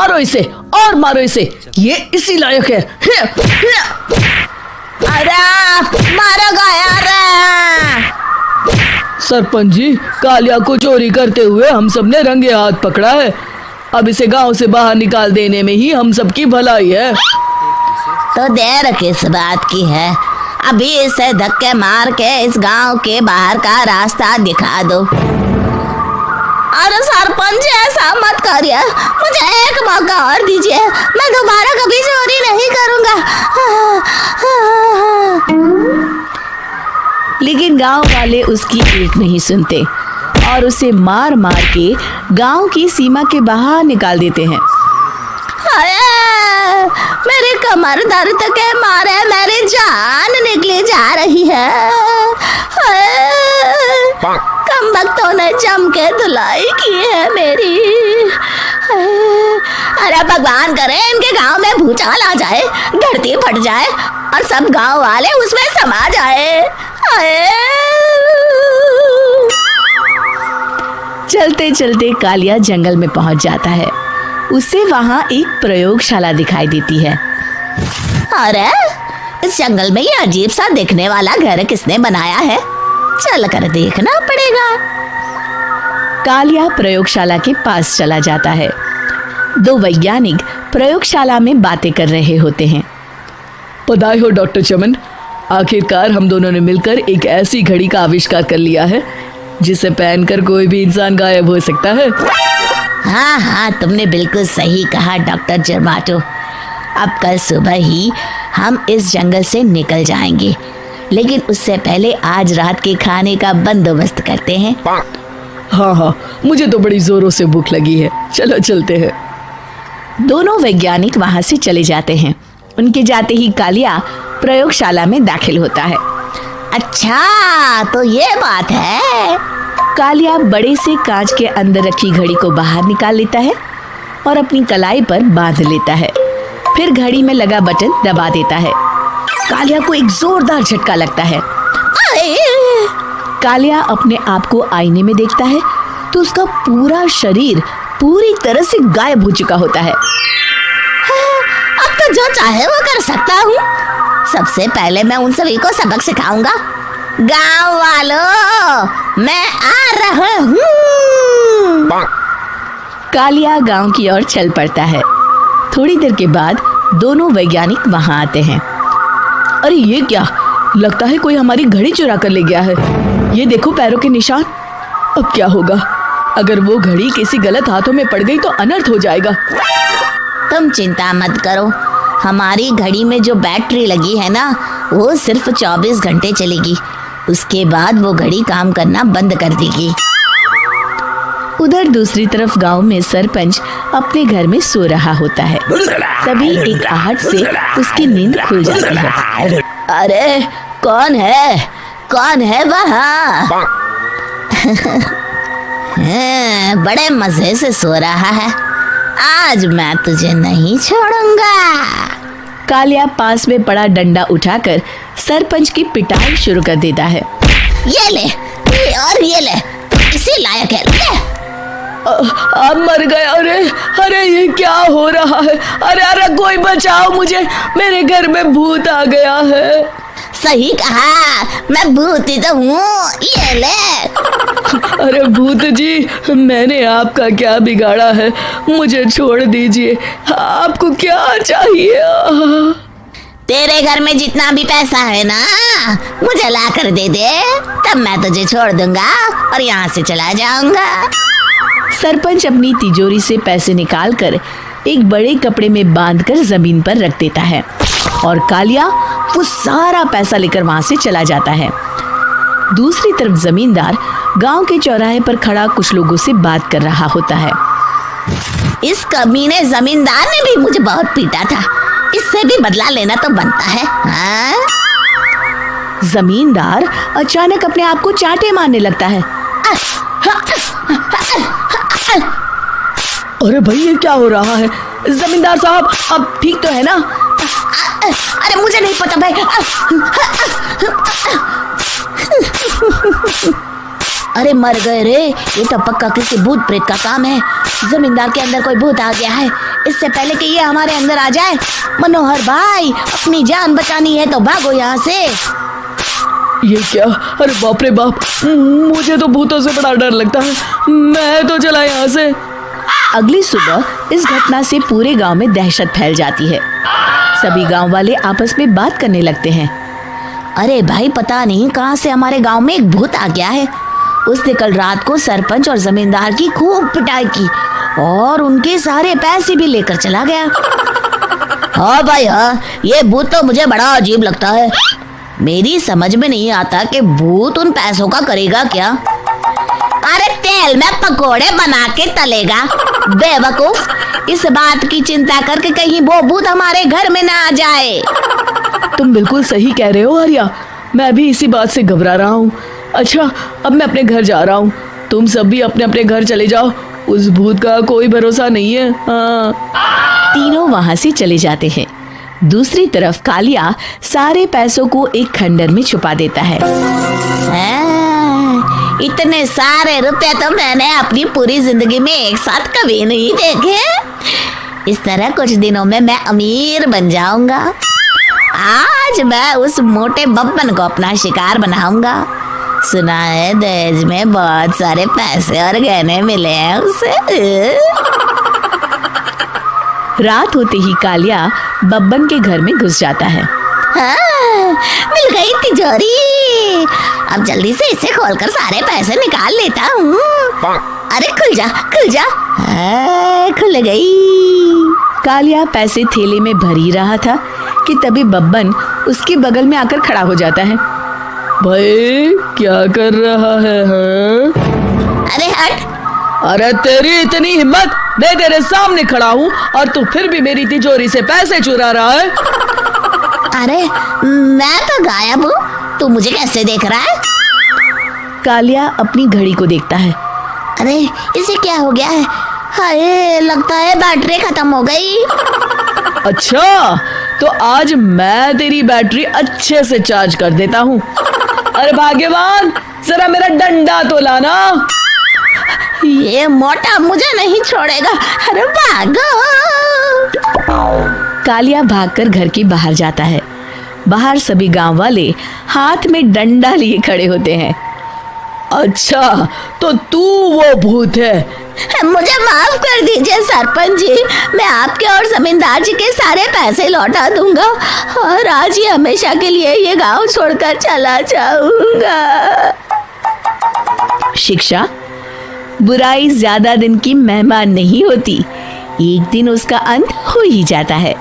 मारो इसे और मारो इसे, ये इसी लायक है। अरे मारो यार। सरपंच जी, कालिया को चोरी करते हुए हम सब ने रंगे हाथ पकड़ा है। अब इसे गांव से बाहर निकाल देने में ही हम सबकी भलाई है। तो देर किस बात की है, अभी इसे धक्के मार के इस गांव के बाहर का रास्ता दिखा दो। अरे सरपंच ऐसा मत करिए, मुझे एक मौका और दीजिए, मैं दोबारा कभी चोरी नहीं करूंगा। लेकिन गांव वाले उसकी एक नहीं सुनते और उसे मार मार के गांव की सीमा के बाहर निकाल देते हैं। मेरी कमर दर्द के मारे मेरी जान निकली जा रही है। कमबख्तों ने जम के धुलाई की है मेरी। अरे भगवान करे इनके गांव में भूचाल आ जाए, धरती फट जाए और सब गांव वाले उसमें समा जाए। चलते चलते कालिया जंगल में पहुंच जाता है। उसे वहां एक प्रयोगशाला दिखाई देती है। अरे इस जंगल में ये अजीब सा दिखने वाला घर किसने बनाया है, चल कर देखना पड़ेगा। कालिया प्रयोगशाला के पास चला जाता है। दो वैज्ञानिक प्रयोगशाला में बातें कर रहे होते हैं। बधाई हो डॉक्टर चमन, आखिरकार हम दोनों ने मिलकर एक ऐसी घड़ी का आविष्कार कर लिया है जिसे पहनकर कोई भी इंसान गायब हो सकता है। हाँ हाँ, तुमने बिल्कुल सही कहा डॉक्टर जर्माटो। अब कल सुबह ही हम इस जंगल से निकल जाएंगे, लेकिन उससे पहले आज रात के खाने का बंदोबस्त करते हैं। हाँ, मुझे तो बड़ी जोरों से भूख लगी है, चलो चलते हैं। दोनों वैज्ञानिक वहां से चले जाते हैं। उनके जाते ही कालिया प्रयोगशाला में दाखिल होता है। अच्छा तो ये बात है। कालिया बड़े से कांच के अंदर रखी घड़ी को बाहर निकाल लेता है और अपनी कलाई पर बांध लेता है। फिर घड़ी में लगा बटन दबा देता है। कालिया को एक जोरदार झटका लगता है। कालिया अपने आप को आईने में देखता है तो उसका पूरा शरीर पूरी तरह से गायब हो चुका होता है। अब तो जो चाहे वो कर सकता हूँ। सबसे पहले मैं उन सभी को सबक सिखाऊंगा। गांव वालों, मैं आ रहा हूँ। कालिया गांव की ओर चल पड़ता है। थोड़ी देर के बाद दोनों वैज्ञानिक वहां आते हैं। अरे ये क्या, लगता है कोई हमारी घड़ी चुरा कर ले गया है। ये देखो पैरों के निशान। अब क्या होगा, अगर वो घड़ी किसी गलत हाथों में पड़ गई तो अनर्थ हो जाएगा। तुम चिंता मत करो, हमारी घड़ी में जो बैटरी लगी है ना, वो सिर्फ 24 घंटे चलेगी। उसके बाद वो घड़ी काम करना बंद कर देगी। उधर दूसरी तरफ गांव में सरपंच अपने घर में सो रहा होता है। तभी एक आहट से उसकी नींद खुल जाती है। अरे कौन है वहाँ? बड़े मजे से सो रहा है, आज मैं तुझे नहीं छोड़ूंगा। कालिया पास में पड़ा डंडा उठाकर सरपंच की पिटाई शुरू कर देता है। ये ले और ये ले, इसी लायक है, ले। आप मर गए। अरे ये क्या हो रहा है? अरे कोई बचाओ मुझे, मेरे घर में भूत आ गया है। सही कहा, मैं भूत ही तो हूँ, ये ले। अरे भूत जी, मैंने आपका क्या बिगाड़ा है, मुझे छोड़ दीजिए। आपको क्या चाहिए? तेरे घर में जितना भी पैसा है ना, मुझे ला कर दे दे, तब मैं तुझे छोड़ दूंगा और यहाँ से चला जाऊंगा। सरपंच अपनी तिजोरी से पैसे निकालकर एक बड़े कपड़े में बांधकर जमीन पर रख देता है और कालिया वो सारा पैसा लेकर वहां से चला जाता है। दूसरी तरफ जमींदार गांव के चौराहे पर खड़ा कुछ लोगों से बात कर रहा होता है। इस कमीने जमींदार ने भी मुझे बहुत पीटा था, इससे भी बदला लेना तो बनता है। हाँ? जमींदार अचानक अपने आप को चांटे मारने लगता है। अरे भाई ये क्या हो रहा है? जमींदार साहब आप ठीक तो है ना? अरे मुझे नहीं पता भाई। अरे मर गए रे, ये तो पक्का किसी भूत प्रेत का काम है। जमींदार के अंदर कोई भूत आ गया है, इससे पहले कि ये हमारे अंदर आ जाए। मनोहर भाई, अपनी जान बचानी है तो भागो यहाँ से। ये क्या? अरे बाप रे बाप, मुझे तो भूतों से बड़ा डर लगता है। मैं तो चला यहाँ से। अगली सुबह इस घटना से पूरे गांव में दहशत फैल जाती है। सभी गांव वाले आपस में बात करने लगते हैं। अरे भाई, पता नहीं कहाँ से हमारे गांव में एक भूत आ गया है। उसने कल रात को सरपंच और जमींदार की खूब पिटाई की और उनके सारे पैसे भी लेकर चला गया। हाँ भाई हाँ, ये भूत तो मुझे बड़ा अजीब लगता है। मेरी समझ में नहीं आता कि भूत उन पैसों का करेगा क्या। अरे तेल में पकोड़े बना के तलेगा बेवकूफ। इस बात की चिंता करके कहीं वो भूत हमारे घर में ना आ जाए। तुम बिल्कुल सही कह रहे हो आर्या, मैं भी इसी बात से घबरा रहा हूँ। अच्छा, अब मैं अपने घर जा रहा हूँ। तुम सब भी अपने अपने घर चले जाओ, उस भूत का कोई भरोसा नहीं है। हाँ। तीनों वहां से चले जाते हैं। दूसरी तरफ कालिया सारे पैसों को एक खंडर में छुपा देता है। इतने सारे रुपए तो मैंने अपनी पूरी जिंदगी में एक साथ कभी नहीं देखे। इस तरह कुछ दिनों में मैं अमीर बन जाऊंगा। आज मैं उस मोटे बब्बन को अपना शिकार बनाऊंगा। सुना है दहेज में बहुत सारे पैसे और गहने मिले हैं उसे। रात होते ही कालिया बब्बन के घर में घुस जाता है। हाँ, मिल गई तिजोरी। अब जल्दी से इसे खोलकर सारे पैसे निकाल लेता हूँ। अरे खुल जा खुल जा। खुल गई। कालिया पैसे थैले में भर ही रहा था कि तभी बब्बन उसके बगल में आकर खड़ा हो जाता है। भाई क्या कर रहा है? हाँ? अरे हट। अरे तेरी इतनी हिम्मत, मैं तेरे सामने खड़ा हूँ और तू फिर भी मेरी तिजोरी से पैसे चुरा रहा है। अरे मैं तो गायब हूँ, तू मुझे कैसे देख रहा है? कालिया अपनी घड़ी को देखता है। अरे इसे क्या हो गया है? हाय, लगता है बैटरी खत्म हो गई। अच्छा, तो आज मैं तेरी बैटरी अच्छे से चार्ज कर देता हूँ। अरे भाग्यवान, जरा मेरा डंडा तो लाना। ये मोटा मुझे नहीं छोड़ेगा। अरे भागो। कालिया भागकर घर के बाहर जाता है। बाहर सभी गांव वाले हाथ में डंडा लिए खड़े होते हैं। अच्छा, तो तू वो भूत है? मुझे माफ कर दीजिए सरपंच जी, मैं आपके और जमींदार जी के सारे पैसे लौटा दूंगा और आज ही हमेशा के लिए ये गांव छोड़कर चला जाऊंगा। शिक्षा, बुराई ज्यादा दिन की मेहमान नहीं होती, एक दिन उसका अंत हो ही जाता है।